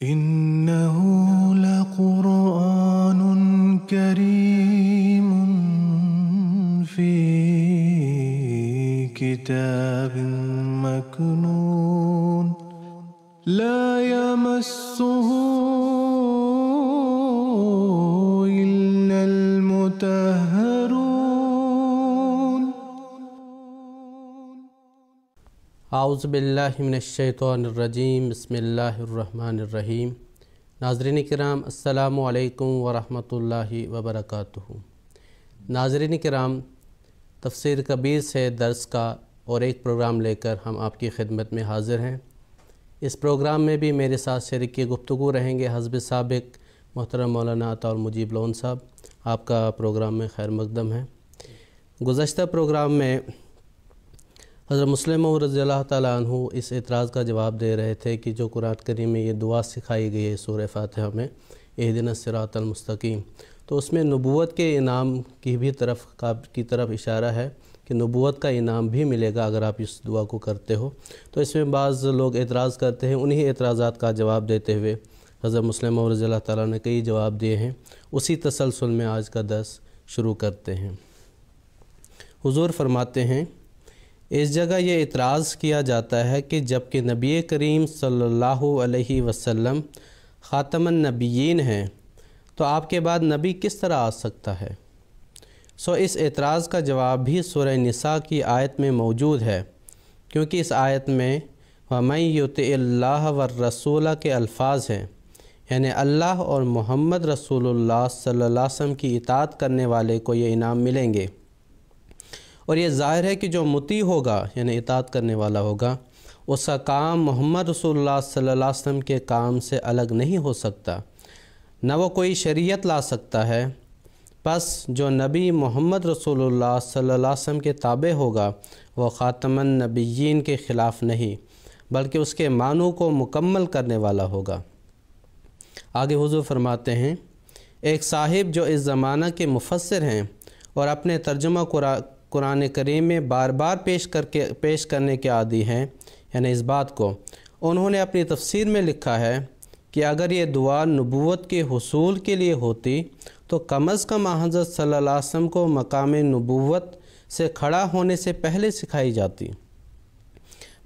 إنه لقرآن كريم في كتاب مكنون لا يمسه إلا المطهرون اعوذ باللہ من الشیطان الرجیم بسم اللہ الرحمن الرحیم۔ ناظرین کرام السلام علیکم ورحمۃ اللہ وبرکاتہ۔ ناظرین کرام، تفسیر کبیر سے درس کا اور ایک پروگرام لے کر ہم آپ کی خدمت میں حاضر ہیں۔ اس پروگرام میں بھی میرے ساتھ شریک گفتگو رہیں گے حسب سابق محترم مولانا عطا المجیب لون صاحب۔ آپ کا پروگرام میں خیر مقدم ہے۔ گزشتہ پروگرام میں حضرت مسلم رضی اللہ تعالیٰ عنہ اس اعتراض کا جواب دے رہے تھے کہ جو قرآن کریم میں یہ دعا سکھائی گئی ہے سورہ فاتحہ میں، اہدنا الصراط المستقیم، تو اس میں نبوت کے انعام کی طرف اشارہ ہے کہ نبوت کا انعام بھی ملے گا اگر آپ اس دعا کو کرتے ہو۔ تو اس میں بعض لوگ اعتراض کرتے ہیں، انہی اعتراضات کا جواب دیتے ہوئے حضرت مسلم رضی اللہ تعالیٰ نے کئی جواب دیے ہیں۔ اسی تسلسل میں آج کا درس شروع کرتے ہیں۔ حضور فرماتے ہیں، اس جگہ یہ اعتراض کیا جاتا ہے کہ جب کہ نبی کریم صلی اللہ علیہ وسلم خاتم النبیین ہیں تو آپ کے بعد نبی کس طرح آ سکتا ہے؟ اس اعتراض کا جواب بھی سورہ نساء کی آیت میں موجود ہے، کیونکہ اس آیت میں وَمَن يُطِعِ اللَّهَ وَالرَّسُولَ کے الفاظ ہیں، یعنی اللہ اور محمد رسول اللہ صلی اللہ علیہ وسلم کی اطاعت کرنے والے کو یہ انعام ملیں گے۔ اور یہ ظاہر ہے کہ جو مطیع ہوگا یعنی اطاعت کرنے والا ہوگا، اس کا کام محمد رسول اللہ صلی اللہ علیہ وسلم کے کام سے الگ نہیں ہو سکتا، نہ وہ کوئی شریعت لا سکتا ہے۔ پس جو نبی محمد رسول اللہ صلی اللہ علیہ وسلم کے تابع ہوگا وہ خاتم النبیین کے خلاف نہیں، بلکہ اس کے معنوں کو مکمل کرنے والا ہوگا۔ آگے حضور فرماتے ہیں، ایک صاحب جو اس زمانہ کے مفسر ہیں اور اپنے ترجمہ قرآن کریم میں بار بار پیش کرنے کے عادی ہیں، یعنی اس بات کو انہوں نے اپنی تفسیر میں لکھا ہے کہ اگر یہ دعا نبوت کے حصول کے لیے ہوتی تو کم از کم حضرت صلی اللہ علیہ وسلم کو مقام نبوت سے کھڑا ہونے سے پہلے سکھائی جاتی،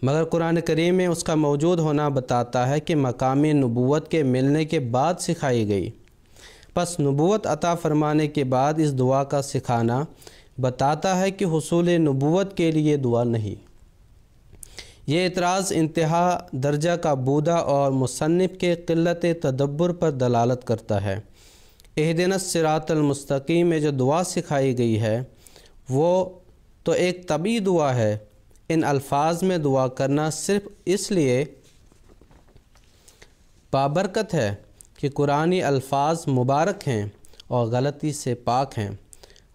مگر قرآن کریم میں اس کا موجود ہونا بتاتا ہے کہ مقام نبوت کے ملنے کے بعد سکھائی گئی۔ پس نبوت عطا فرمانے کے بعد اس دعا کا سکھانا بتاتا ہے کہ حصول نبوت کے لیے دعا نہیں۔ یہ اعتراض انتہا درجہ کا بودہ اور مصنف کے قلت تدبر پر دلالت کرتا ہے۔ اہدنا الصراط المستقیم میں جو دعا سکھائی گئی ہے وہ تو ایک طبعی دعا ہے۔ ان الفاظ میں دعا کرنا صرف اس لیے بابرکت ہے کہ قرآنی الفاظ مبارک ہیں اور غلطی سے پاک ہیں،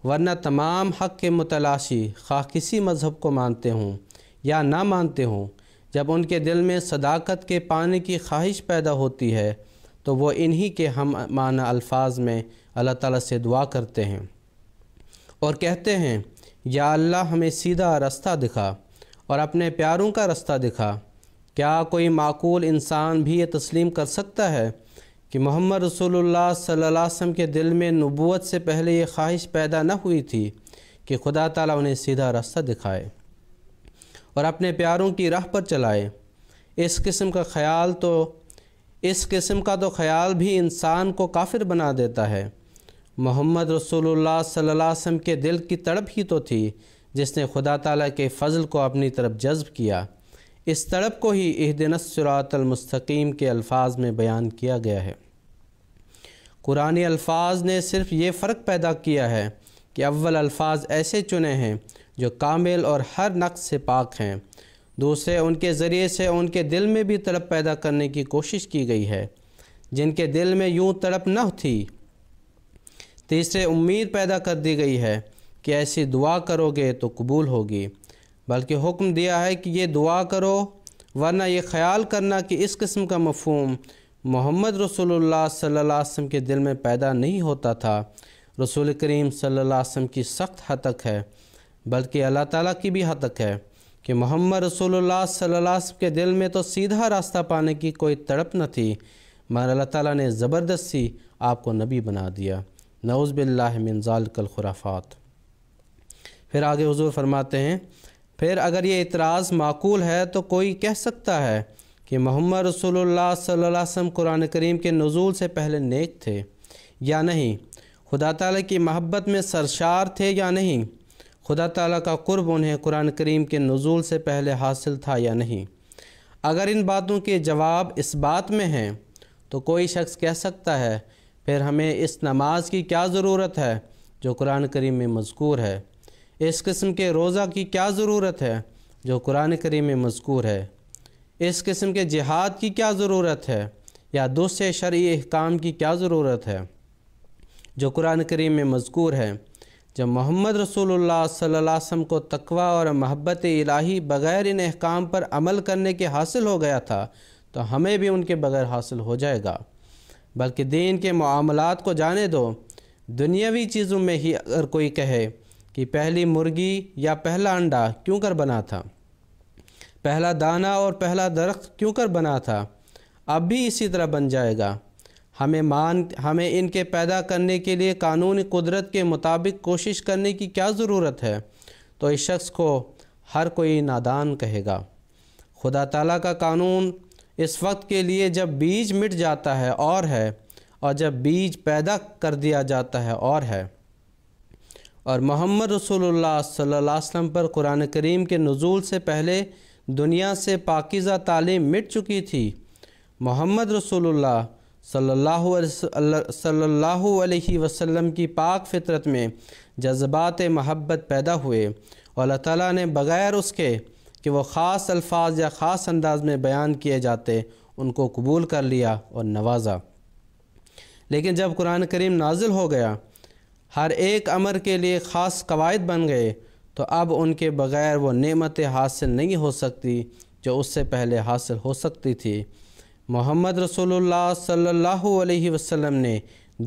ورنہ تمام حق کے متلاشی خواہ کسی مذہب کو مانتے ہوں یا نہ مانتے ہوں، جب ان کے دل میں صداقت کے پانے کی خواہش پیدا ہوتی ہے تو وہ انہی کے ہم معنی الفاظ میں اللہ تعالیٰ سے دعا کرتے ہیں اور کہتے ہیں، یا اللہ ہمیں سیدھا رستہ دکھا اور اپنے پیاروں کا رستہ دکھا۔ کیا کوئی معقول انسان بھی یہ تسلیم کر سکتا ہے کہ محمد رسول اللہ صلی اللہ علیہ وسلم کے دل میں نبوت سے پہلے یہ خواہش پیدا نہ ہوئی تھی کہ خدا تعالیٰ انہیں سیدھا راستہ دکھائے اور اپنے پیاروں کی راہ پر چلائے؟ اس قسم کا تو خیال بھی انسان کو کافر بنا دیتا ہے۔ محمد رسول اللہ صلی اللہ علیہ وسلم کے دل کی تڑپ ہی تو تھی جس نے خدا تعالیٰ کے فضل کو اپنی طرف جذب کیا۔ اس تڑپ کو ہی اہدنا الصراط المستقیم کے الفاظ میں بیان کیا گیا ہے۔ قرآنی الفاظ نے صرف یہ فرق پیدا کیا ہے کہ اول الفاظ ایسے چنے ہیں جو کامل اور ہر نقص سے پاک ہیں، دوسرے ان کے ذریعے سے ان کے دل میں بھی تڑپ پیدا کرنے کی کوشش کی گئی ہے جن کے دل میں یوں تڑپ نہ تھی، تیسرے امید پیدا کر دی گئی ہے کہ ایسی دعا کرو گے تو قبول ہوگی، بلکہ حکم دیا ہے کہ یہ دعا کرو، ورنہ یہ خیال کرنا کہ اس قسم کا مفہوم محمد رسول اللہ صلی اللہ علیہ وسلم کے دل میں پیدا نہیں ہوتا تھا، رسول کریم صلی اللہ علیہ وسلم کی سخت ہتک ہے، بلکہ اللہ تعالیٰ کی بھی ہتک ہے کہ محمد رسول اللہ صلی اللہ علیہ وسلم کے دل میں تو سیدھا راستہ پانے کی کوئی تڑپ نہ تھی، مگر اللہ تعالیٰ نے زبردستی آپ کو نبی بنا دیا۔ نعوذ باللہ من ذالک الخرافات۔ پھر آگے حضور فرماتے ہیں، پھر اگر یہ اعتراض معقول ہے تو کوئی کہہ سکتا ہے کہ محمد رسول اللہ صلی اللہ علیہ وسلم قرآن کریم کے نزول سے پہلے نیک تھے یا نہیں، خدا تعالیٰ کی محبت میں سرشار تھے یا نہیں، خدا تعالیٰ کا قرب انہیں قرآن کریم کے نزول سے پہلے حاصل تھا یا نہیں۔ اگر ان باتوں کے جواب اس بات میں ہیں تو کوئی شخص کہہ سکتا ہے پھر ہمیں اس نماز کی کیا ضرورت ہے جو قرآن کریم میں مذکور ہے، اس قسم کے روزہ کی کیا ضرورت ہے جو قرآن کریم میں مذکور ہے، اس قسم کے جہاد کی کیا ضرورت ہے یا دوسرے شرعی احکام کی کیا ضرورت ہے جو قرآن کریم میں مذکور ہے۔ جب محمد رسول اللہ صلی اللہ علیہ وسلم کو تقوی اور محبت الہی بغیر ان احکام پر عمل کرنے کے حاصل ہو گیا تھا تو ہمیں بھی ان کے بغیر حاصل ہو جائے گا۔ بلکہ دین کے معاملات کو جانے دو، دنیاوی چیزوں میں ہی اگر کوئی کہے کہ پہلی مرغی یا پہلا انڈا کیوں کر بنا تھا، پہلا دانہ اور پہلا درخت کیوں کر بنا تھا، اب بھی اسی طرح بن جائے گا۔ ہمیں ان کے پیدا کرنے کے لیے قانونی قدرت کے مطابق کوشش کرنے کی کیا ضرورت ہے؟ تو اس شخص کو ہر کوئی نادان کہے گا۔ خدا تعالیٰ کا قانون اس وقت کے لیے جب بیج مٹ جاتا ہے اور جب بیج پیدا کر دیا جاتا ہے اور محمد رسول اللہ صلی اللہ علیہ وسلم پر قرآن کریم کے نزول سے پہلے دنیا سے پاکیزہ تعلیم مٹ چکی تھی۔ محمد رسول اللہ صلی اللہ علیہ وسلم کی پاک فطرت میں جذبات محبت پیدا ہوئے اور اللہ تعالیٰ نے بغیر اس کے کہ وہ خاص الفاظ یا خاص انداز میں بیان کیے جاتے ان کو قبول کر لیا اور نوازا۔ لیکن جب قرآن کریم نازل ہو گیا، ہر ایک امر کے لیے خاص قواعد بن گئے، تو اب ان کے بغیر وہ نعمتیں حاصل نہیں ہو سکتی جو اس سے پہلے حاصل ہو سکتی تھی۔ محمد رسول اللہ صلی اللہ علیہ وسلم نے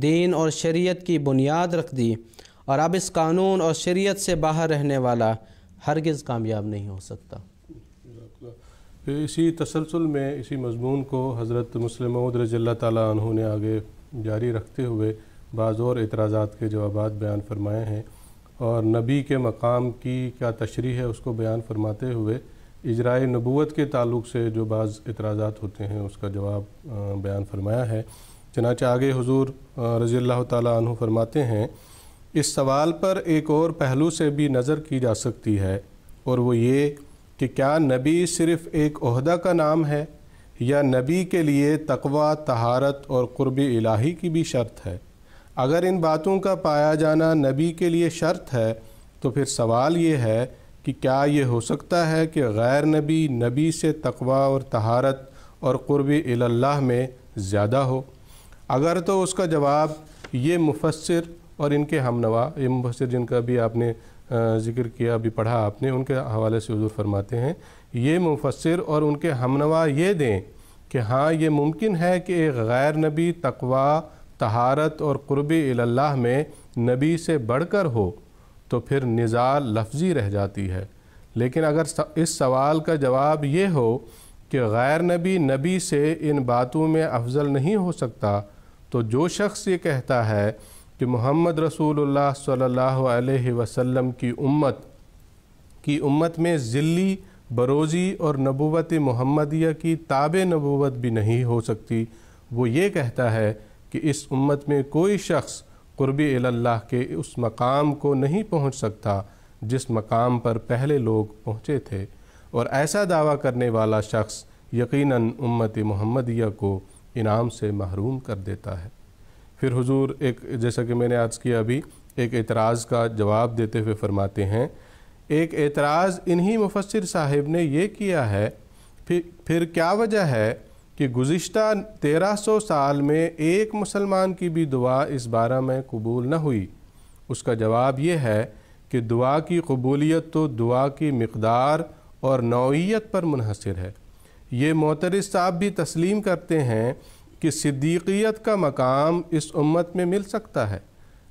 دین اور شریعت کی بنیاد رکھ دی، اور اب اس قانون اور شریعت سے باہر رہنے والا ہرگز کامیاب نہیں ہو سکتا۔ اسی تسلسل میں اسی مضمون کو حضرت مسلم موعود رضی اللہ تعالیٰ عنہ نے آگے جاری رکھتے ہوئے بعض اور اعتراضات کے جوابات بیان فرمائے ہیں، اور نبی کے مقام کی کیا تشریح ہے اس کو بیان فرماتے ہوئے اجرائے نبوت کے تعلق سے جو بعض اعتراضات ہوتے ہیں اس کا جواب بیان فرمایا ہے۔ چنانچہ آگے حضور رضی اللہ تعالیٰ عنہ فرماتے ہیں، اس سوال پر ایک اور پہلو سے بھی نظر کی جا سکتی ہے، اور وہ یہ کہ کیا نبی صرف ایک عہدہ کا نام ہے یا نبی کے لیے تقوی، طہارت اور قرب الہی کی بھی شرط ہے؟ اگر ان باتوں کا پایا جانا نبی کے لیے شرط ہے تو پھر سوال یہ ہے کہ کیا یہ ہو سکتا ہے کہ غیر نبی سے تقوی اور طہارت اور قرب اللہ میں زیادہ ہو؟ اگر تو اس کا جواب یہ مفسر اور ان کے ہمنوا، یہ مفسر جن کا بھی آپ نے ذکر کیا، ابھی پڑھا آپ نے، ان کے حوالے سے حضور فرماتے ہیں، یہ مفسر اور ان کے ہمنوا یہ دیں کہ ہاں یہ ممکن ہے کہ ایک غیر نبی تقوی، طہارت اور قرب اللہ میں نبی سے بڑھ کر ہو تو پھر نزاع لفظی رہ جاتی ہے۔ لیکن اگر اس سوال کا جواب یہ ہو کہ غیر نبی سے ان باتوں میں افضل نہیں ہو سکتا، تو جو شخص یہ کہتا ہے کہ محمد رسول اللہ صلی اللہ علیہ وسلم کی امت میں ذلی، بروزی اور نبوت محمدیہ کی تابع نبوت بھی نہیں ہو سکتی، وہ یہ کہتا ہے کہ اس امت میں کوئی شخص قرب اللہ کے اس مقام کو نہیں پہنچ سکتا جس مقام پر پہلے لوگ پہنچے تھے، اور ایسا دعویٰ کرنے والا شخص یقیناً امت محمدیہ کو انعام سے محروم کر دیتا ہے۔ پھر حضور جیسا کہ میں نے عرض کیا ابھی، ایک اعتراض کا جواب دیتے ہوئے فرماتے ہیں، ایک اعتراض انہی مفسر صاحب نے یہ کیا ہے، پھر کیا وجہ ہے کہ گزشتہ 1300 سال میں ایک مسلمان کی بھی دعا اس بارہ میں قبول نہ ہوئی؟ اس کا جواب یہ ہے کہ دعا کی قبولیت تو دعا کی مقدار اور نوعیت پر منحصر ہے۔ یہ معترض صاحب بھی تسلیم کرتے ہیں کہ صدیقیت کا مقام اس امت میں مل سکتا ہے،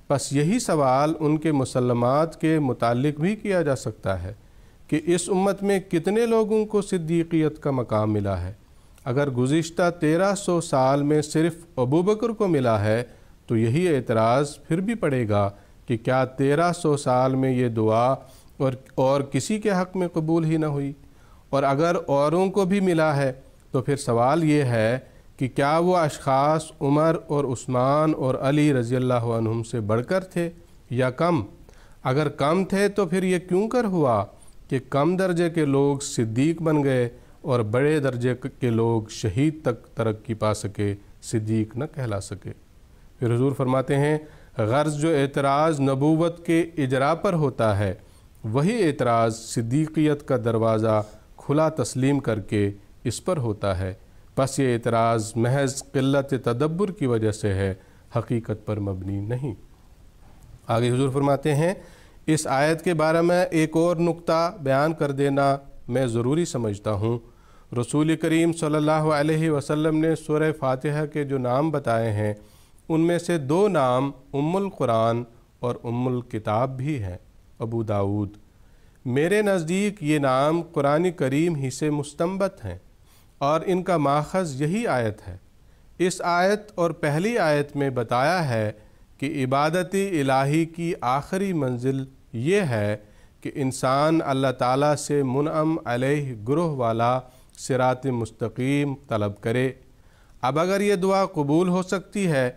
پس یہی سوال ان کے مسلمات کے متعلق بھی کیا جا سکتا ہے کہ اس امت میں کتنے لوگوں کو صدیقیت کا مقام ملا ہے؟ اگر گزشتہ 1300 سال میں صرف ابو بکر کو ملا ہے تو یہی اعتراض پھر بھی پڑے گا کہ کیا 1300 سال میں یہ دعا اور کسی کے حق میں قبول ہی نہ ہوئی؟ اور اگر اوروں کو بھی ملا ہے تو پھر سوال یہ ہے کہ کیا وہ اشخاص عمر اور عثمان اور علی رضی اللہ عنہم سے بڑھ کر تھے یا کم؟ اگر کم تھے تو پھر یہ کیوں کر ہوا کہ کم درجے کے لوگ صدیق بن گئے اور بڑے درجے کے لوگ شہید تک ترقی پا سکے، صدیق نہ کہلا سکے؟ پھر حضور فرماتے ہیں غرض جو اعتراض نبوت کے اجرا پر ہوتا ہے وہی اعتراض صدیقیت کا دروازہ کھلا تسلیم کر کے اس پر ہوتا ہے، پس یہ اعتراض محض قلت تدبر کی وجہ سے ہے، حقیقت پر مبنی نہیں۔ آگے حضور فرماتے ہیں اس آیت کے بارے میں ایک اور نقطہ بیان کر دینا میں ضروری سمجھتا ہوں۔ رسول کریم صلی اللہ علیہ وسلم نے سورہ فاتحہ کے جو نام بتائے ہیں ان میں سے 2 نام ام القرآن اور ام الکتاب بھی ہیں۔ ابو داؤد: میرے نزدیک یہ نام قرآن کریم ہی سے مستنبت ہیں اور ان کا ماخذ یہی آیت ہے۔ اس آیت اور پہلی آیت میں بتایا ہے کہ عبادت الہی کی آخری منزل یہ ہے کہ انسان اللہ تعالیٰ سے منعم علیہ گروہ والا صراط مستقیم طلب کرے۔ اب اگر یہ دعا قبول ہو سکتی ہے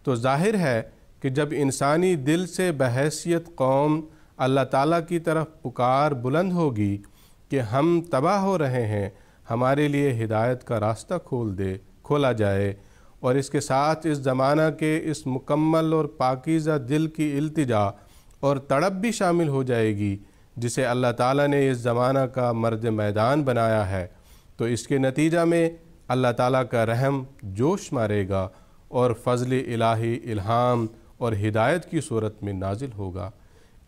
تو ظاہر ہے کہ جب انسانی دل سے بحیثیت قوم اللہ تعالیٰ کی طرف پکار بلند ہوگی کہ ہم تباہ ہو رہے ہیں، ہمارے لیے ہدایت کا راستہ کھولا جائے، اور اس کے ساتھ اس زمانہ کے اس مکمل اور پاکیزہ دل کی التجا اور تڑپ بھی شامل ہو جائے گی جسے اللہ تعالیٰ نے اس زمانہ کا مرد میدان بنایا ہے، تو اس کے نتیجہ میں اللہ تعالیٰ کا رحم جوش مارے گا اور فضل الہی الہام اور ہدایت کی صورت میں نازل ہوگا۔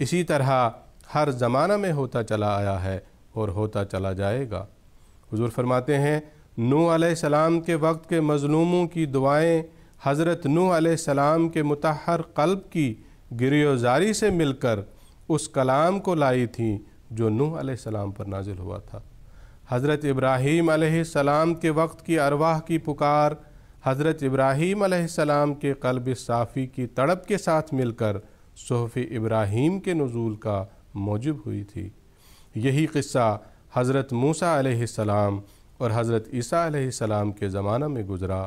اسی طرح ہر زمانہ میں ہوتا چلا آیا ہے اور ہوتا چلا جائے گا۔ حضور فرماتے ہیں نوح علیہ السلام کے وقت کے مظلوموں کی دعائیں حضرت نوح علیہ السلام کے مطہر قلب کی گریوزاری سے مل کر اس کلام کو لائی تھیں جو نوح علیہ السلام پر نازل ہوا تھا۔ حضرت ابراہیم علیہ السلام کے وقت کی ارواح کی پکار حضرت ابراہیم علیہ السلام کے قلب صافی کی تڑپ کے ساتھ مل کر صحف ابراہیم کے نزول کا موجب ہوئی تھی۔ یہی قصہ حضرت موسیٰ علیہ السلام اور حضرت عیسیٰ علیہ السلام کے زمانہ میں گزرا،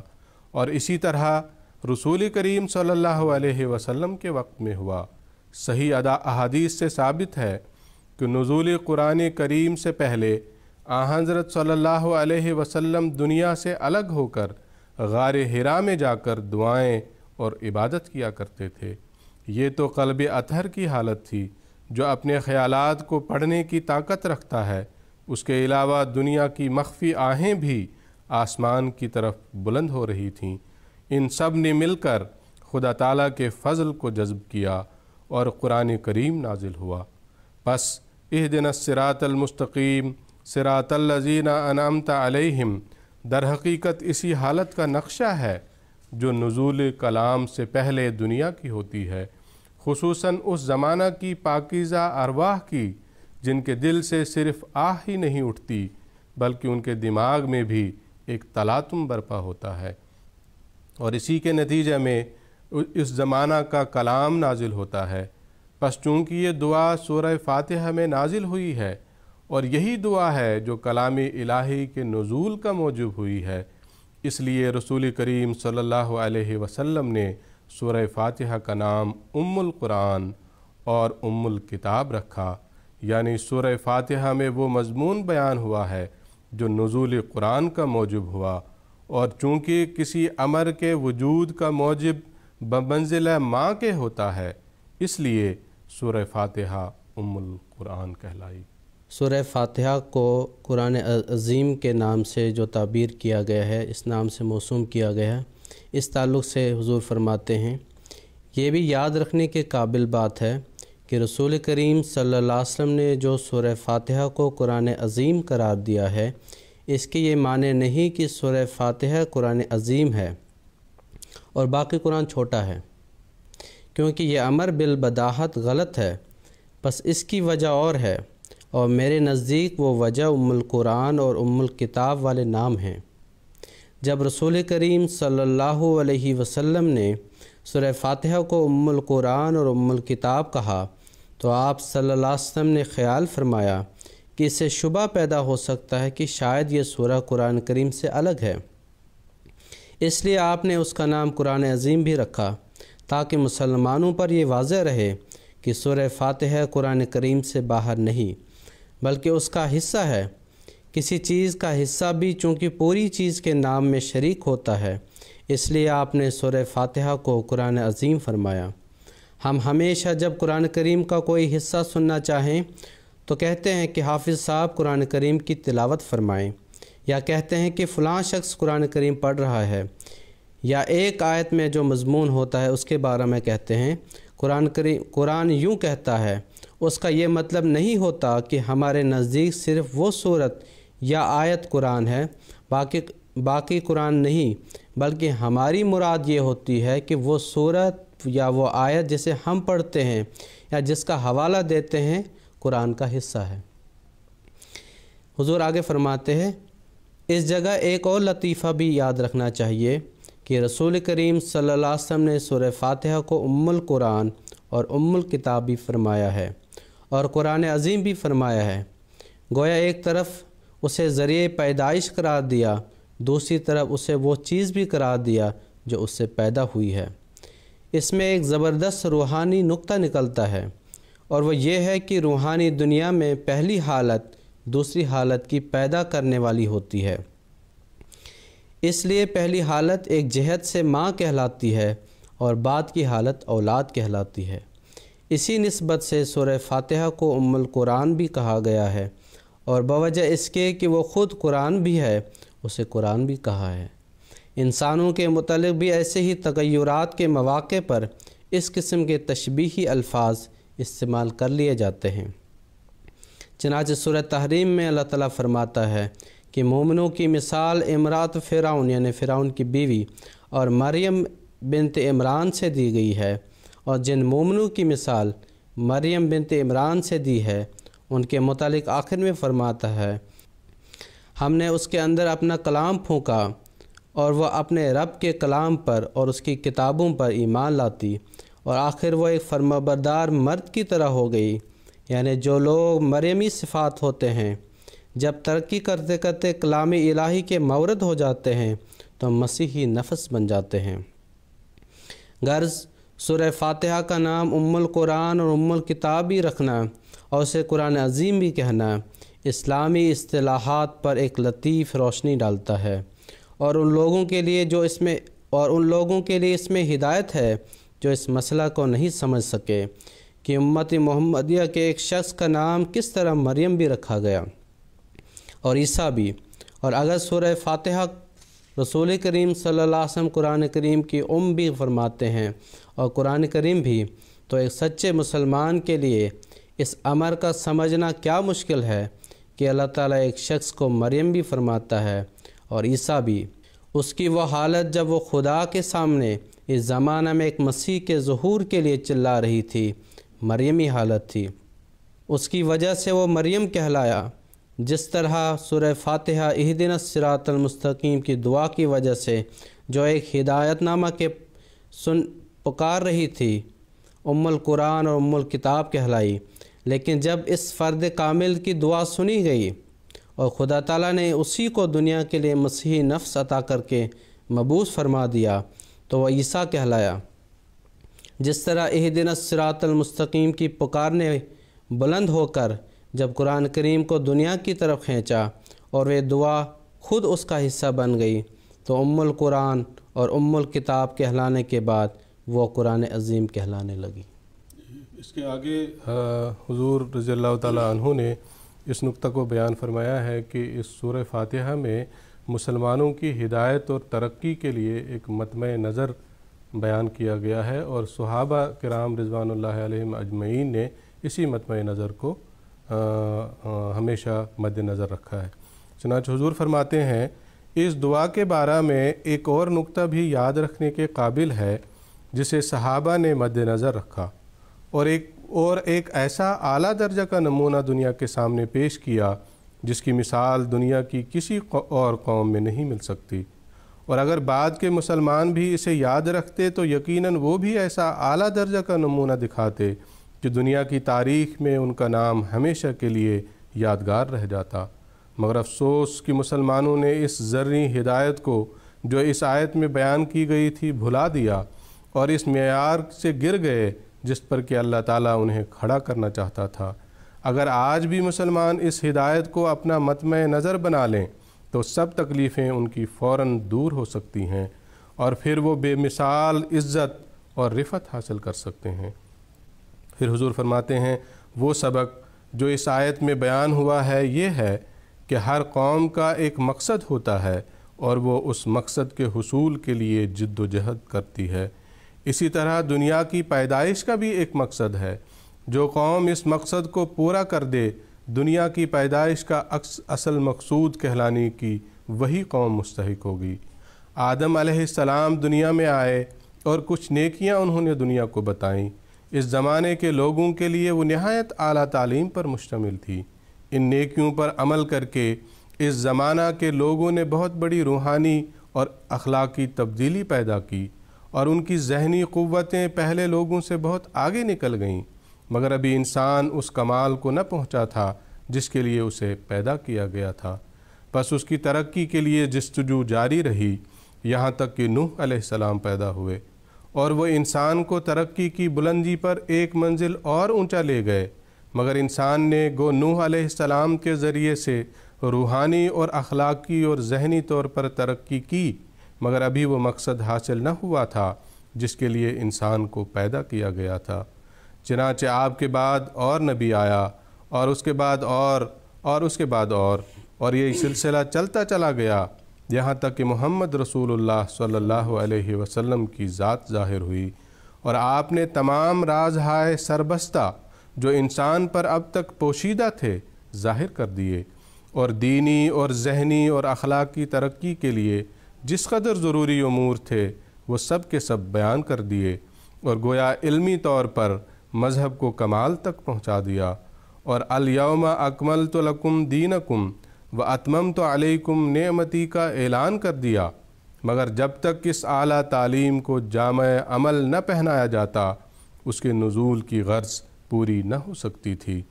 اور اسی طرح رسول کریم صلی اللہ علیہ وسلم کے وقت میں ہوا۔ صحیح احادیث سے ثابت ہے کہ نزول قرآن کریم سے پہلے حضرت صلی اللہ علیہ وسلم دنیا سے الگ ہو کر غار حرا میں جا کر دعائیں اور عبادت کیا کرتے تھے۔ یہ تو قلب اطہر کی حالت تھی جو اپنے خیالات کو پڑھنے کی طاقت رکھتا ہے۔ اس کے علاوہ دنیا کی مخفی آہیں بھی آسمان کی طرف بلند ہو رہی تھیں۔ ان سب نے مل کر خدا تعالیٰ کے فضل کو جذب کیا اور قرآن کریم نازل ہوا۔ پس اہدنا الصراط المستقیم صراط الذین انعمت علیہم در حقیقت اسی حالت کا نقشہ ہے جو نزول کلام سے پہلے دنیا کی ہوتی ہے، خصوصاً اس زمانہ کی پاکیزہ ارواح کی جن کے دل سے صرف آہ ہی نہیں اٹھتی بلکہ ان کے دماغ میں بھی ایک تلاطم برپا ہوتا ہے، اور اسی کے نتیجے میں اس زمانہ کا کلام نازل ہوتا ہے۔ پس چونکہ یہ دعا سورہ فاتحہ میں نازل ہوئی ہے اور یہی دعا ہے جو کلام الہی کے نزول کا موجب ہوئی ہے، اس لیے رسول کریم صلی اللہ علیہ وسلم نے سورہ فاتحہ کا نام ام القرآن اور ام الکتاب رکھا، یعنی سورہ فاتحہ میں وہ مضمون بیان ہوا ہے جو نزول قرآن کا موجب ہوا، اور چونکہ کسی امر کے وجود کا موجب بمنزلہ ماں کے ہوتا ہے اس لیے سورہ فاتحہ ام القرآن کہلائی۔ سورہ فاتحہ کو قرآن عظیم کے نام سے جو تعبیر کیا گیا ہے، اس نام سے موسوم کیا گیا ہے، اس تعلق سے حضور فرماتے ہیں یہ بھی یاد رکھنے کے قابل بات ہے کہ رسول کریم صلی اللہ علیہ وسلم نے جو سورہ فاتحہ کو قرآن عظیم قرار دیا ہے، اس کے یہ معنی نہیں کہ سورہ فاتحہ قرآن عظیم ہے اور باقی قرآن چھوٹا ہے، کیونکہ یہ امر بالبداہت غلط ہے۔ بس اس کی وجہ اور ہے، اور میرے نزدیک وہ وجہ ام القرآن اور ام الکتاب والے نام ہیں۔ جب رسول کریم صلی اللہ علیہ وسلم نے سورہ فاتحہ کو ام القرآن اور ام الکتاب کہا تو آپ صلی اللہ علیہ وسلم نے خیال فرمایا کہ اس سے شبہ پیدا ہو سکتا ہے کہ شاید یہ سورہ قرآن کریم سے الگ ہے، اس لیے آپ نے اس کا نام قرآن عظیم بھی رکھا تاکہ مسلمانوں پر یہ واضح رہے کہ سورہ فاتحہ قرآن کریم سے باہر نہیں بلکہ اس کا حصہ ہے۔ کسی چیز کا حصہ بھی چونکہ پوری چیز کے نام میں شریک ہوتا ہے، اس لیے آپ نے سورہ فاتحہ کو قرآن عظیم فرمایا۔ ہم ہمیشہ جب قرآن کریم کا کوئی حصہ سننا چاہیں تو کہتے ہیں کہ حافظ صاحب قرآن کریم کی تلاوت فرمائیں، یا کہتے ہیں کہ فلاں شخص قرآن کریم پڑھ رہا ہے، یا ایک آیت میں جو مضمون ہوتا ہے اس کے بارے میں کہتے ہیں قرآن یوں کہتا ہے۔ اس کا یہ مطلب نہیں ہوتا کہ ہمارے نزدیک صرف وہ صورت یا آیت قرآن ہے، باقی قرآن نہیں، بلکہ ہماری مراد یہ ہوتی ہے کہ وہ صورت یا وہ آیت جسے ہم پڑھتے ہیں یا جس کا حوالہ دیتے ہیں قرآن کا حصہ ہے۔ حضور آگے فرماتے ہیں، اس جگہ ایک اور لطیفہ بھی یاد رکھنا چاہیے کہ رسول کریم صلی اللہ علیہ وسلم نے سورہ فاتحہ کو ام القرآن اور ام الکتاب بھی فرمایا ہے اور قرآن عظیم بھی فرمایا ہے۔ گویا ایک طرف اسے ذریعہ پیدائش قرار دیا، دوسری طرف اسے وہ چیز بھی قرار دیا جو اس سے پیدا ہوئی ہے۔ اس میں ایک زبردست روحانی نقطہ نکلتا ہے، اور وہ یہ ہے کہ روحانی دنیا میں پہلی حالت دوسری حالت کی پیدا کرنے والی ہوتی ہے، اس لیے پہلی حالت ایک جہت سے ماں کہلاتی ہے اور بعد کی حالت اولاد کہلاتی ہے۔ اسی نسبت سے سورہ فاتحہ کو ام القرآن بھی کہا گیا ہے، اور بوجہ اس کے کہ وہ خود قرآن بھی ہے اسے قرآن بھی کہا ہے۔ انسانوں کے متعلق بھی ایسے ہی تغیرات کے مواقع پر اس قسم کے تشبیہی الفاظ استعمال کر لیے جاتے ہیں۔ چنانچہ سورہ تحریم میں اللہ تعالیٰ فرماتا ہے کہ مومنوں کی مثال امرات فرعون یعنی فرعون کی بیوی اور مریم بنت عمران سے دی گئی ہے، اور جن مومنوں کی مثال مریم بنت عمران سے دی ہے ان کے متعلق آخر میں فرماتا ہے، ہم نے اس کے اندر اپنا کلام پھونکا اور وہ اپنے رب کے کلام پر اور اس کی کتابوں پر ایمان لاتی، اور آخر وہ ایک فرمانبردار مرد کی طرح ہو گئی۔ یعنی جو لوگ مریمی صفات ہوتے ہیں جب ترقی کرتے کرتے کلام الہی کے مورد ہو جاتے ہیں تو مسیحی نفس بن جاتے ہیں۔ غرض سورہ فاتحہ کا نام ام القرآن اور ام الکتاب بھی رکھنا اور اسے قرآن عظیم بھی کہنا اسلامی اصطلاحات پر ایک لطیف روشنی ڈالتا ہے، اور ان لوگوں کے لیے اس میں ہدایت ہے جو اس مسئلہ کو نہیں سمجھ سکے کہ امت محمدیہ کے ایک شخص کا نام کس طرح مریم بھی رکھا گیا اور عیسیٰ بھی۔ اور اگر سورہ فاتحہ رسول کریم صلی اللہ علیہ وسلم قرآن کریم کی بھی فرماتے ہیں اور قرآن کریم بھی، تو ایک سچے مسلمان کے لیے اس امر کا سمجھنا کیا مشکل ہے کہ اللہ تعالیٰ ایک شخص کو مریم بھی فرماتا ہے اور عیسیٰ بھی۔ اس کی وہ حالت جب وہ خدا کے سامنے اس زمانہ میں ایک مسیح کے ظہور کے لیے چلا رہی تھی مریمی حالت تھی، اس کی وجہ سے وہ مریم کہلایا۔ جس طرح سورہ فاتحہ اہدنا الصراط المستقیم کی دعا کی وجہ سے جو ایک ہدایت نامہ کے پکار رہی تھی ام القرآن اور ام الکتاب کہلائی، لیکن جب اس فرد کامل کی دعا سنی گئی اور خدا تعالیٰ نے اسی کو دنیا کے لیے مسیحی نفس عطا کر کے مبعوث فرما دیا تو وہ عیسیٰ کہلایا۔ جس طرح اہدنا الصراط المستقیم کی پکار نے بلند ہو کر جب قرآن کریم کو دنیا کی طرف کھینچا اور وہ دعا خود اس کا حصہ بن گئی تو ام القرآن اور ام الکتاب کہلانے کے بعد وہ قرآن عظیم کہلانے لگی۔ اس کے آگے حضور رضی اللہ تعالیٰ عنہ نے اس نقطہ کو بیان فرمایا ہے کہ اس سورہ فاتحہ میں مسلمانوں کی ہدایت اور ترقی کے لیے ایک مطمع نظر بیان کیا گیا ہے، اور صحابہ کرام رضوان اللہ علیہم اجمعین نے اسی مطمع نظر کو ہمیشہ مد نظر رکھا ہے۔ چنانچہ حضور فرماتے ہیں، اس دعا کے بارے میں ایک اور نقطہ بھی یاد رکھنے کے قابل ہے جسے صحابہ نے مد نظر رکھا اور ایک ایسا اعلیٰ درجہ کا نمونہ دنیا کے سامنے پیش کیا جس کی مثال دنیا کی کسی اور قوم میں نہیں مل سکتی، اور اگر بعد کے مسلمان بھی اسے یاد رکھتے تو یقیناً وہ بھی ایسا اعلیٰ درجہ کا نمونہ دکھاتے کہ دنیا کی تاریخ میں ان کا نام ہمیشہ کے لیے یادگار رہ جاتا۔ مگر افسوس کہ مسلمانوں نے اس زرعی ہدایت کو جو اس آیت میں بیان کی گئی تھی بھلا دیا اور اس معیار سے گر گئے جس پر کہ اللہ تعالیٰ انہیں کھڑا کرنا چاہتا تھا۔ اگر آج بھی مسلمان اس ہدایت کو اپنا مطمع نظر بنا لیں تو سب تکلیفیں ان کی فوراً دور ہو سکتی ہیں اور پھر وہ بے مثال عزت اور رفعت حاصل کر سکتے ہیں۔ پھر حضور فرماتے ہیں وہ سبق جو اس آیت میں بیان ہوا ہے یہ ہے کہ ہر قوم کا ایک مقصد ہوتا ہے اور وہ اس مقصد کے حصول کے لیے جد و جہد کرتی ہے۔ اسی طرح دنیا کی پیدائش کا بھی ایک مقصد ہے۔ جو قوم اس مقصد کو پورا کر دے دنیا کی پیدائش کا اصل مقصود کہلانے کی وہی قوم مستحق ہوگی۔ آدم علیہ السلام دنیا میں آئے اور کچھ نیکیاں انہوں نے دنیا کو بتائیں۔ اس زمانے کے لوگوں کے لیے وہ نہایت اعلیٰ تعلیم پر مشتمل تھی۔ ان نیکیوں پر عمل کر کے اس زمانہ کے لوگوں نے بہت بڑی روحانی اور اخلاقی تبدیلی پیدا کی اور ان کی ذہنی قوتیں پہلے لوگوں سے بہت آگے نکل گئیں، مگر ابھی انسان اس کمال کو نہ پہنچا تھا جس کے لیے اسے پیدا کیا گیا تھا۔ بس اس کی ترقی کے لیے جستجو جاری رہی یہاں تک کہ نوح علیہ السلام پیدا ہوئے اور وہ انسان کو ترقی کی بلندی پر ایک منزل اور اونچا لے گئے، مگر انسان نے گو نوح علیہ السلام کے ذریعے سے روحانی اور اخلاقی اور ذہنی طور پر ترقی کی، مگر ابھی وہ مقصد حاصل نہ ہوا تھا جس کے لیے انسان کو پیدا کیا گیا تھا۔ چنانچہ آپ کے بعد اور نبی آیا اور اس کے بعد اور اس کے بعد اور یہ سلسلہ چلتا چلا گیا یہاں تک کہ محمد رسول اللہ صلی اللہ علیہ وسلم کی ذات ظاہر ہوئی اور آپ نے تمام رازہائے سربستہ جو انسان پر اب تک پوشیدہ تھے ظاہر کر دیے اور دینی اور ذہنی اور اخلاقی ترقی کے لیے جس قدر ضروری امور تھے وہ سب کے سب بیان کر دیے اور گویا علمی طور پر مذہب کو کمال تک پہنچا دیا اور الیوم اکملت لکم دینکم واتممت علیکم نعمتی کا اعلان کر دیا، مگر جب تک اس اعلیٰ تعلیم کو جامع عمل نہ پہنایا جاتا اس کے نزول کی غرض پوری نہ ہو سکتی تھی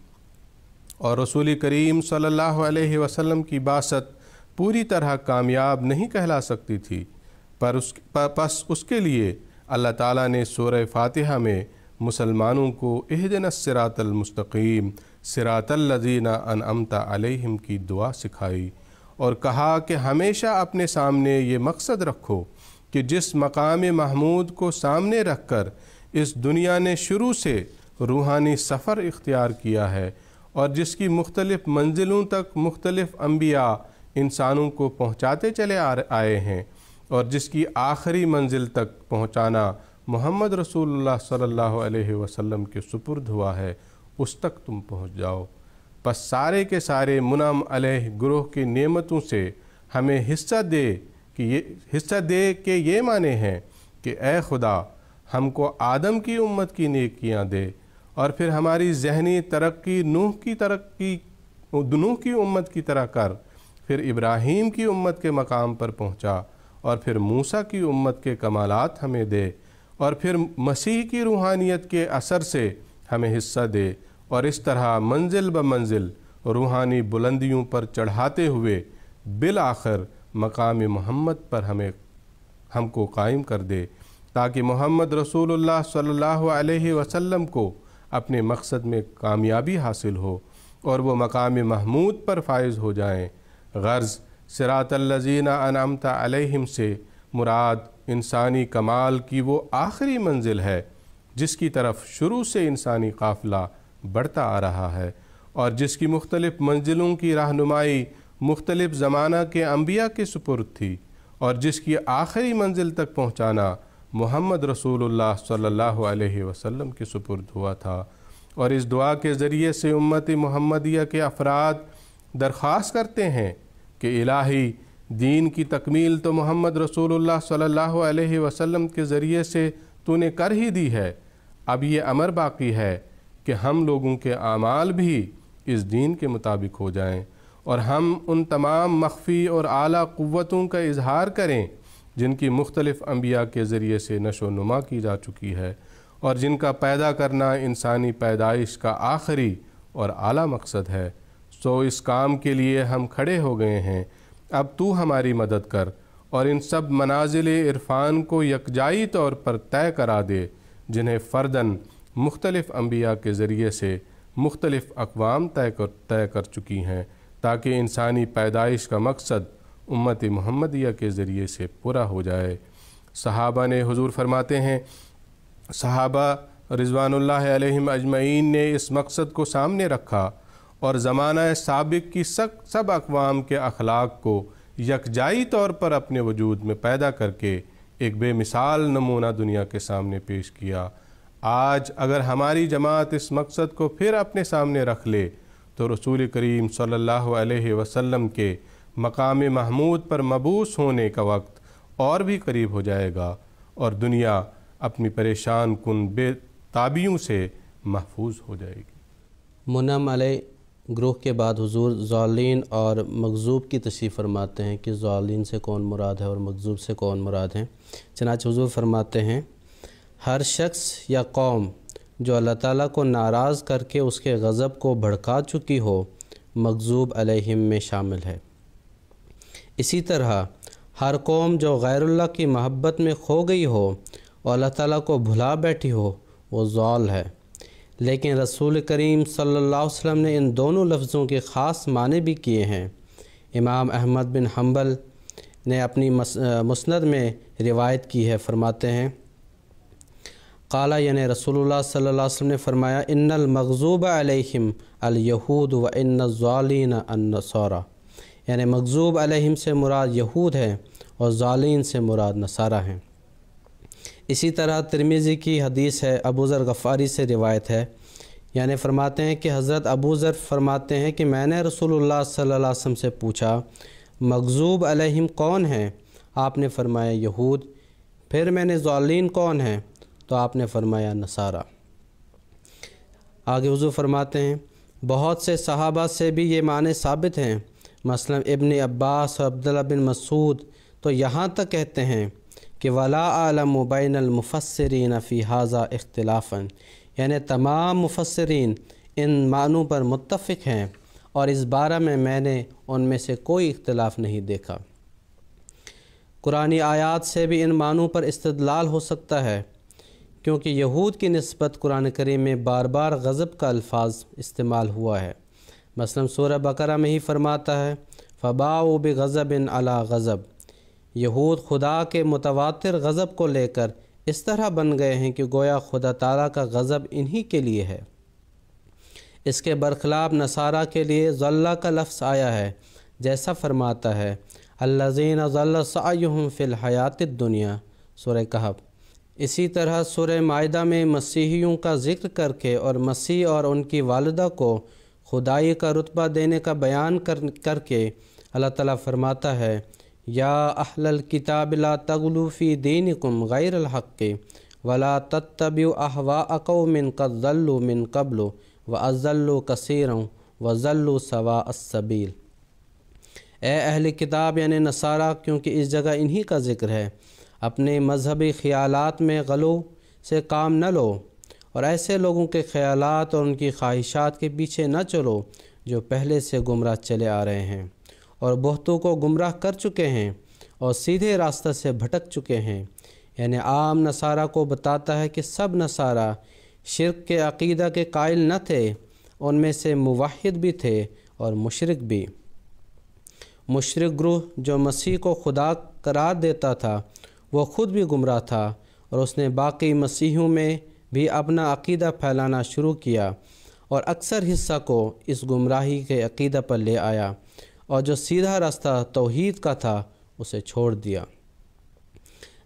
اور رسول کریم صلی اللہ علیہ وسلم کی بعثت پوری طرح کامیاب نہیں کہلا سکتی تھی۔ پس اس کے لیے اللہ تعالیٰ نے سورہ فاتحہ میں مسلمانوں کو اہدنا الصراط المستقیم صراط الذین انعمت علیہم کی دعا سکھائی اور کہا کہ ہمیشہ اپنے سامنے یہ مقصد رکھو کہ جس مقام محمود کو سامنے رکھ کر اس دنیا نے شروع سے روحانی سفر اختیار کیا ہے اور جس کی مختلف منزلوں تک مختلف انبیاء انسانوں کو پہنچاتے چلے آئے ہیں اور جس کی آخری منزل تک پہنچانا محمد رسول اللہ صلی اللہ علیہ وسلم کے سپرد ہوا ہے، اس تک تم پہنچ جاؤ۔ پس سارے کے سارے منعم علیہ گروہ کی نعمتوں سے ہمیں حصہ دے کہ یہ معنی ہیں کہ اے خدا ہم کو آدم کی امت کی نیکیاں دے اور پھر ہماری ذہنی ترقی نوح کی امت کی طرح کر، پھر ابراہیم کی امت کے مقام پر پہنچا اور پھر موسیٰ کی امت کے کمالات ہمیں دے اور پھر مسیح کی روحانیت کے اثر سے ہمیں حصہ دے اور اس طرح منزل بمنزل روحانی بلندیوں پر چڑھاتے ہوئے بالآخر مقام محمد پر ہم کو قائم کر دے تاکہ محمد رسول اللہ صلی اللہ علیہ وسلم کو اپنے مقصد میں کامیابی حاصل ہو اور وہ مقام محمود پر فائز ہو جائیں۔ غرض صراط الذین انعمت علیہم سے مراد انسانی کمال کی وہ آخری منزل ہے جس کی طرف شروع سے انسانی قافلہ بڑھتا آ رہا ہے اور جس کی مختلف منزلوں کی رہنمائی مختلف زمانہ کے انبیاء کے سپرد تھی اور جس کی آخری منزل تک پہنچانا محمد رسول اللہ صلی اللہ علیہ وسلم کے سپرد ہوا تھا۔ اور اس دعا کے ذریعے سے امت محمدیہ کے افراد درخواست کرتے ہیں کہ الہی دین کی تکمیل تو محمد رسول اللہ صلی اللہ علیہ وسلم کے ذریعے سے تو نے کر ہی دی ہے، اب یہ امر باقی ہے کہ ہم لوگوں کے اعمال بھی اس دین کے مطابق ہو جائیں اور ہم ان تمام مخفی اور اعلیٰ قوتوں کا اظہار کریں جن کی مختلف انبیاء کے ذریعے سے نشو و نما کی جا چکی ہے اور جن کا پیدا کرنا انسانی پیدائش کا آخری اور اعلیٰ مقصد ہے، سو اس کام کے لیے ہم کھڑے ہو گئے ہیں۔ اب تو ہماری مدد کر اور ان سب منازل عرفان کو یکجائی طور پر طے کرا دے جنہیں فرداً مختلف انبیاء کے ذریعے سے مختلف اقوام طے کر چکی ہیں، تاکہ انسانی پیدائش کا مقصد امت محمدیہ کے ذریعے سے پورا ہو جائے۔ صحابہ نے حضور فرماتے ہیں، صحابہ رضوان اللہ علیہم اجمعین نے اس مقصد کو سامنے رکھا اور زمانہ سابق کی سب اقوام کے اخلاق کو یکجائی طور پر اپنے وجود میں پیدا کر کے ایک بے مثال نمونہ دنیا کے سامنے پیش کیا۔ آج اگر ہماری جماعت اس مقصد کو پھر اپنے سامنے رکھ لے تو رسول کریم صلی اللہ علیہ وسلم کے مقام محمود پر مبعوث ہونے کا وقت اور بھی قریب ہو جائے گا اور دنیا اپنی پریشان کن بے تابیوں سے محفوظ ہو جائے گی۔ منعم علیہ گروہ کے بعد حضور ضالین اور مغضوب کی تشریح فرماتے ہیں کہ ضالین سے کون مراد ہے اور مغضوب سے کون مراد ہیں۔ چنانچہ حضور فرماتے ہیں، ہر شخص یا قوم جو اللہ تعالیٰ کو ناراض کر کے اس کے غضب کو بھڑکا چکی ہو، مغضوب علیہم میں شامل ہے۔ اسی طرح ہر قوم جو غیر اللہ کی محبت میں کھو گئی ہو اور اللہ تعالیٰ کو بھلا بیٹھی ہو، وہ ضال ہے۔ لیکن رسول کریم صلی اللہ علیہ وسلم نے ان دونوں لفظوں کے خاص معنی بھی کیے ہیں۔ امام احمد بن حنبل نے اپنی مسند میں روایت کی ہے، فرماتے ہیں، قال یعنی رسول اللہ صلی اللہ علیہ وسلم نے فرمایا، ان المغضوب علیہم الیہود و ان الضالین النصارى، یعنی مغضوب علیہم سے مراد یہود ہیں اور ضالین سے مراد نصارہ ہیں۔ اسی طرح ترمذی کی حدیث ہے، ابو ذر غفاری سے روایت ہے، یعنی فرماتے ہیں کہ حضرت ابو ذر فرماتے ہیں کہ میں نے رسول اللہ صلی اللہ علیہ وسلم سے پوچھا، مغضوب علیہم کون ہیں؟ آپ نے فرمایا یہود۔ پھر میں نے ضالین کون ہیں؟ تو آپ نے فرمایا نصارہ۔ آگے حضور فرماتے ہیں، بہت سے صحابہ سے بھی یہ معنی ثابت ہیں، مثلا ابن عباس اور عبداللہ بن مسعود تو یہاں تک کہتے ہیں کہ ولا اعلم بین المفسرین فی ھذا اختلافا، یعنی تمام مفسرین ان معنوں پر متفق ہیں اور اس بارے میں نے ان میں سے کوئی اختلاف نہیں دیکھا۔ قرآنی آیات سے بھی ان معنوں پر استدلال ہو سکتا ہے، کیونکہ یہود کی نسبت قرآن کریم میں بار بار غضب کا الفاظ استعمال ہوا ہے۔ مثلا سورہ بقرہ میں ہی فرماتا ہے، فباؤوا بغضب علی غضب، یہود خدا کے متواتر غضب کو لے کر اس طرح بن گئے ہیں کہ گویا خدا تعالیٰ کا غضب انہی کے لیے ہے۔ اس کے برخلاف نصارہ کے لیے ضل کا لفظ آیا ہے، جیسا فرماتا ہے، الذین ضل سعیہم فی الحیات الدنیا، سورہ کہف۔ اسی طرح سورہ مائدہ میں مسیحیوں کا ذکر کر کے اور مسیح اور ان کی والدہ کو خدائی کا رتبہ دینے کا بیان کر کے اللہ تعالیٰ فرماتا ہے، یا اہل الکتاب لا تغلوا فی دینکم غیر الحق ولا تتبعوا اہواء قوم قد ضلوا من قبل واضلوا کثیرا وضلوا سواء السبیل۔ اے اہل کتاب یعنی نصارہ، کیونکہ اس جگہ انہی کا ذکر ہے، اپنے مذہبی خیالات میں غلو سے کام نہ لو اور ایسے لوگوں کے خیالات اور ان کی خواہشات کے پیچھے نہ چلو جو پہلے سے گمراہ چلے آ رہے ہیں اور بہتوں کو گمراہ کر چکے ہیں اور سیدھے راستہ سے بھٹک چکے ہیں۔ یعنی عام نصارہ کو بتاتا ہے کہ سب نصارہ شرک کے عقیدہ کے قائل نہ تھے، ان میں سے موحد بھی تھے اور مشرک بھی۔ مشرک گروہ جو مسیح کو خدا قرار دیتا تھا، وہ خود بھی گمراہ تھا اور اس نے باقی مسیحیوں میں بھی اپنا عقیدہ پھیلانا شروع کیا اور اکثر حصہ کو اس گمراہی کے عقیدہ پر لے آیا اور جو سیدھا راستہ توحید کا تھا اسے چھوڑ دیا۔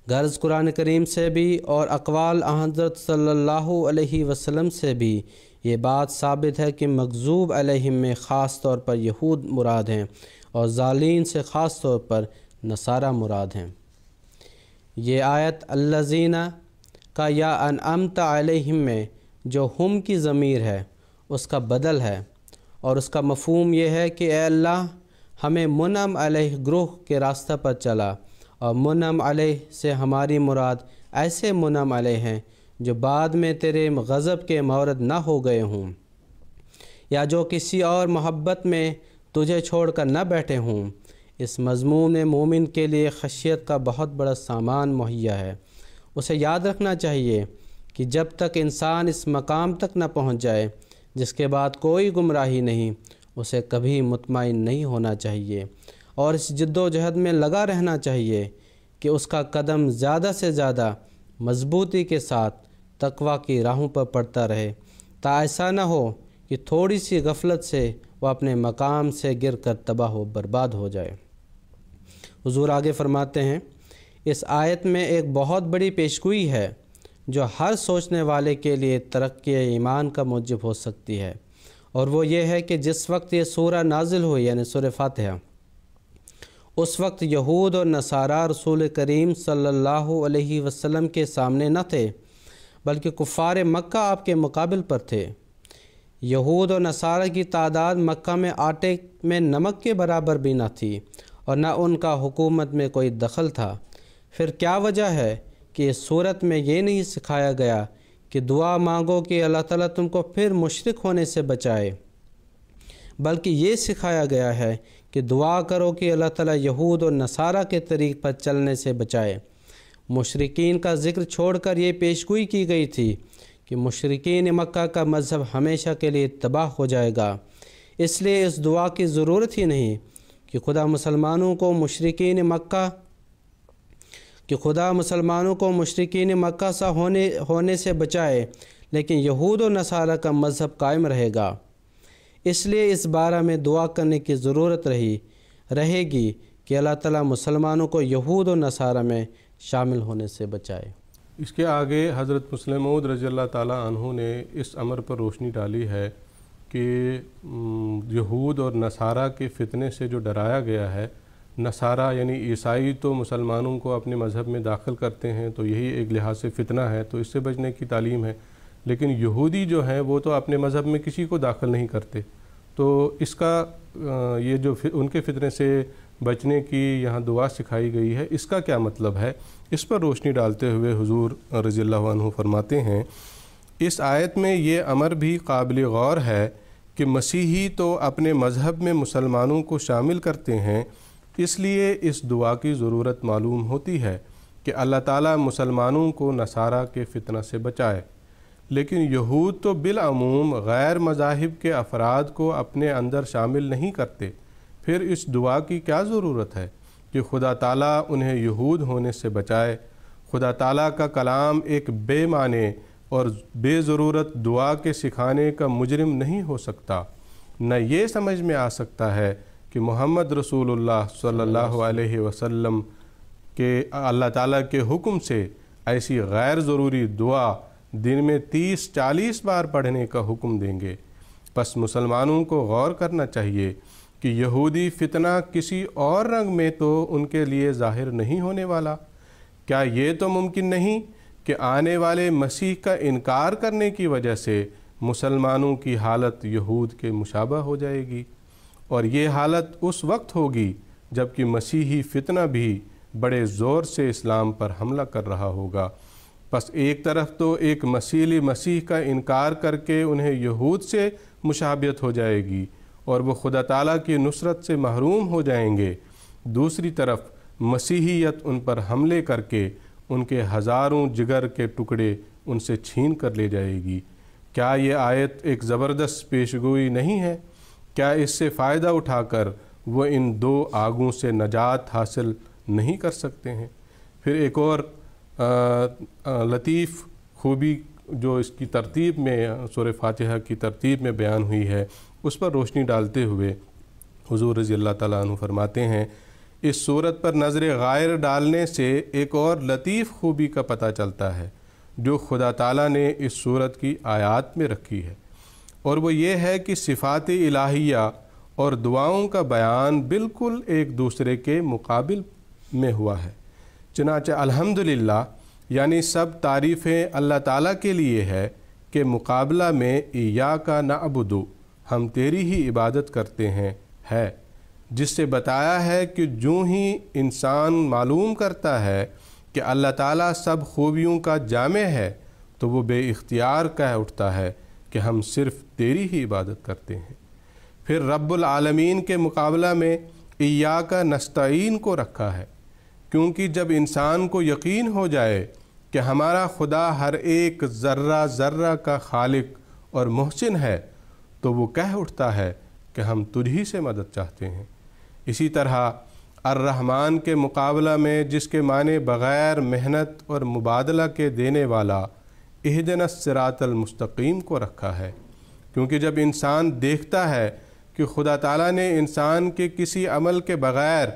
غرض قرآن کریم سے بھی اور اقوال حضرت صلی اللہ علیہ وسلم سے بھی یہ بات ثابت ہے کہ مغضوب علیہم میں خاص طور پر یہود مراد ہیں اور ضالین سے خاص طور پر نصارہ مراد ہیں۔ یہ آیت الذین کا یا انعمت علیہم میں جو ہم کی ضمیر ہے اس کا بدل ہے اور اس کا مفہوم یہ ہے کہ اے اللہ ہمیں منعم علیہ گروہ کے راستہ پر چلا اور منعم علیہ سے ہماری مراد ایسے منعم علیہ ہیں جو بعد میں تیرے غضب کے مورد نہ ہو گئے ہوں، یا جو کسی اور محبت میں تجھے چھوڑ کر نہ بیٹھے ہوں۔ اس مضمون میں مومن کے لیے خشیت کا بہت بڑا سامان مہیا ہے۔ اسے یاد رکھنا چاہیے کہ جب تک انسان اس مقام تک نہ پہنچ جائے جس کے بعد کوئی گمراہی نہیں، اسے کبھی مطمئن نہیں ہونا چاہیے، اور اس جد و جہد میں لگا رہنا چاہیے کہ اس کا قدم زیادہ سے زیادہ مضبوطی کے ساتھ تقویٰ کی راہوں پر پڑتا رہے، تا ایسا نہ ہو کہ تھوڑی سی غفلت سے وہ اپنے مقام سے گر کر تباہ و برباد ہو جائے۔ حضور آگے فرماتے ہیں، اس آیت میں ایک بہت بڑی پیشگوئی ہے جو ہر سوچنے والے کے لیے ترقی ایمان کا موجب ہو سکتی ہے، اور وہ یہ ہے کہ جس وقت یہ سورہ نازل ہوئی یعنی سورہ فاتحہ، اس وقت یہود اور نصارہ رسول کریم صلی اللہ علیہ وسلم کے سامنے نہ تھے، بلکہ کفار مکہ آپ کے مقابل پر تھے۔ یہود اور نصارہ کی تعداد مکہ میں آٹے میں نمک کے برابر بھی نہ تھی، اور نہ ان کا حکومت میں کوئی دخل تھا۔ پھر کیا وجہ ہے کہ اس صورت میں یہ نہیں سکھایا گیا کہ دعا مانگو کہ اللہ تعالیٰ تم کو پھر مشرک ہونے سے بچائے، بلکہ یہ سکھایا گیا ہے کہ دعا کرو کہ اللہ تعالیٰ یہود اور نصارہ کے طریق پر چلنے سے بچائے۔ مشرکین کا ذکر چھوڑ کر یہ پیشگوئی کی گئی تھی کہ مشرکین مکہ کا مذہب ہمیشہ کے لیے تباہ ہو جائے گا، اس لیے اس دعا کی ضرورت ہی نہیں کہ خدا مسلمانوں کو مشرکین مکہ سا ہونے سے بچائے، لیکن یہود و نصارہ کا مذہب قائم رہے گا۔ اس لیے اس بارے میں دعا کرنے کی ضرورت رہے گی کہ اللہ تعالیٰ مسلمانوں کو یہود و نصارہ میں شامل ہونے سے بچائے۔ اس کے آگے حضرت مسلم موعود رضی اللہ تعالیٰ عنہ نے اس امر پر روشنی ڈالی ہے کہ یہود اور نصارہ کے فتنے سے جو ڈرایا گیا ہے، نصارہ یعنی عیسائی تو مسلمانوں کو اپنے مذہب میں داخل کرتے ہیں، تو یہی ایک لحاظ سے فتنہ ہے، تو اس سے بچنے کی تعلیم ہے، لیکن یہودی جو ہیں وہ تو اپنے مذہب میں کسی کو داخل نہیں کرتے، تو اس کا یہ جو ان کے فتنے سے بچنے کی یہاں دعا سکھائی گئی ہے، اس کا کیا مطلب ہے؟ اس پر روشنی ڈالتے ہوئے حضور رضی اللہ عنہ فرماتے ہیں، اس آیت میں یہ امر بھی قابل غور ہے کہ مسیحی تو اپنے مذہب میں مسلمانوں کو شامل کرتے ہیں، اس لیے اس دعا کی ضرورت معلوم ہوتی ہے کہ اللہ تعالیٰ مسلمانوں کو نصارہ کے فتنہ سے بچائے، لیکن یہود تو بالعموم غیر مذاہب کے افراد کو اپنے اندر شامل نہیں کرتے، پھر اس دعا کی کیا ضرورت ہے کہ خدا تعالیٰ انہیں یہود ہونے سے بچائے؟ خدا تعالیٰ کا کلام ایک بے معنی اور بے ضرورت دعا کے سکھانے کا مجرم نہیں ہو سکتا، نہ یہ سمجھ میں آ سکتا ہے کہ محمد رسول اللہ صلی اللہ علیہ وسلم کے اللہ تعالیٰ کے حکم سے ایسی غیر ضروری دعا دن میں 30-40 بار پڑھنے کا حکم دیں گے۔ پس مسلمانوں کو غور کرنا چاہیے کہ یہودی فتنہ کسی اور رنگ میں تو ان کے لیے ظاہر نہیں ہونے والا۔ کیا یہ تو ممکن نہیں کہ آنے والے مسیح کا انکار کرنے کی وجہ سے مسلمانوں کی حالت یہود کے مشابہ ہو جائے گی، اور یہ حالت اس وقت ہوگی جب کہ مسیحی فتنہ بھی بڑے زور سے اسلام پر حملہ کر رہا ہوگا۔ پس ایک طرف تو ایک مسیح کا انکار کر کے انہیں یہود سے مشابہت ہو جائے گی اور وہ خدا تعالیٰ کی نصرت سے محروم ہو جائیں گے، دوسری طرف مسیحیت ان پر حملے کر کے ان کے ہزاروں جگر کے ٹکڑے ان سے چھین کر لے جائے گی۔ کیا یہ آیت ایک زبردست پیشگوئی نہیں ہے؟ کیا اس سے فائدہ اٹھا کر وہ ان دو آگوں سے نجات حاصل نہیں کر سکتے ہیں؟ پھر ایک اور لطیف خوبی جو اس کی ترتیب میں سورہ فاتحہ کی ترتیب میں بیان ہوئی ہے، اس پر روشنی ڈالتے ہوئے حضور رضی اللہ تعالیٰ عنہ فرماتے ہیں، اس صورت پر نظر غائر ڈالنے سے ایک اور لطیف خوبی کا پتہ چلتا ہے جو خدا تعالیٰ نے اس صورت کی آیات میں رکھی ہے، اور وہ یہ ہے کہ صفات الہیہ اور دعاؤں کا بیان بالکل ایک دوسرے کے مقابل میں ہوا ہے۔ چنانچہ الحمدللہ یعنی سب تعریفیں اللہ تعالیٰ کے لیے ہے کہ مقابلہ میں ایاک نعبد، ہم تیری ہی عبادت کرتے ہیں، ہے، جس سے بتایا ہے کہ جو ہی انسان معلوم کرتا ہے کہ اللہ تعالیٰ سب خوبیوں کا جامع ہے تو وہ بے اختیار کہہ اٹھتا ہے کہ ہم صرف تیری ہی عبادت کرتے ہیں۔ پھر رب العالمین کے مقابلہ میں ایاک نستعین کو رکھا ہے، کیونکہ جب انسان کو یقین ہو جائے کہ ہمارا خدا ہر ایک ذرہ ذرہ کا خالق اور محسن ہے تو وہ کہہ اٹھتا ہے کہ ہم تجھی سے مدد چاہتے ہیں۔ اسی طرح الرحمن کے مقابلہ میں جس کے معنی بغیر محنت اور مبادلہ کے دینے والا اہدنا الصراط المستقیم کو رکھا ہے، کیونکہ جب انسان دیکھتا ہے کہ خدا تعالیٰ نے انسان کے کسی عمل کے بغیر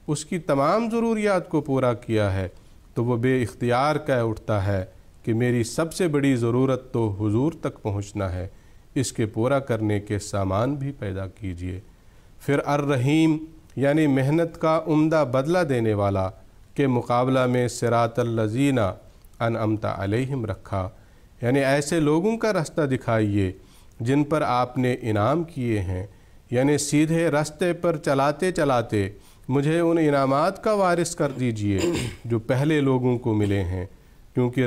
اس کی تمام ضروریات کو پورا کیا ہے تو وہ بے اختیار کہہ اٹھتا ہے کہ میری سب سے بڑی ضرورت تو حضور تک پہنچنا ہے، اس کے پورا کرنے کے سامان بھی پیدا کیجیے۔ پھر الرحیم یعنی محنت کا عمدہ بدلہ دینے والا کے مقابلہ میں صراط الذین انعمت علیہم رکھا، یعنی ایسے لوگوں کا راستہ دکھائیے جن پر آپ نے انعام کیے ہیں، یعنی سیدھے راستے پر چلاتے چلاتے مجھے ان انعامات کا وارث کر دیجئے جو پہلے لوگوں کو ملے ہیں، کیونکہ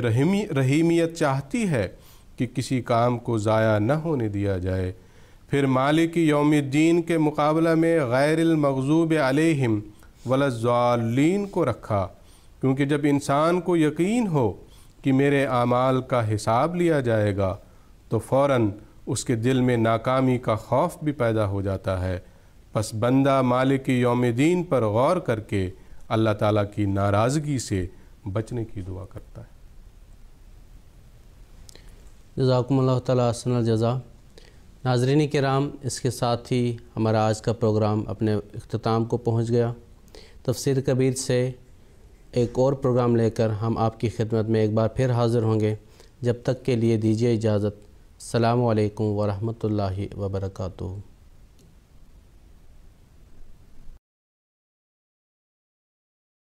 رحیمیت چاہتی ہے کہ کسی کام کو ضائع نہ ہونے دیا جائے۔ پھر مالک یوم الدین کے مقابلہ میں غیر المغضوب علیہم ولا الضالین کو رکھا، کیونکہ جب انسان کو یقین ہو کہ میرے اعمال کا حساب لیا جائے گا تو فوراً اس کے دل میں ناکامی کا خوف بھی پیدا ہو جاتا ہے، پس بندہ مالک یوم الدین پر غور کر کے اللہ تعالیٰ کی ناراضگی سے بچنے کی دعا کرتا ہے۔ جزاکم اللہ تعالیٰ احسن الجزا۔ ناظرین کرام، اس کے ساتھ ہی ہمارا آج کا پروگرام اپنے اختتام کو پہنچ گیا۔ تفسیر کبیر سے ایک اور پروگرام لے کر ہم آپ کی خدمت میں ایک بار پھر حاضر ہوں گے۔ جب تک کے لیے دیجیے اجازت۔ السلام علیکم ورحمۃ اللہ وبرکاتہ۔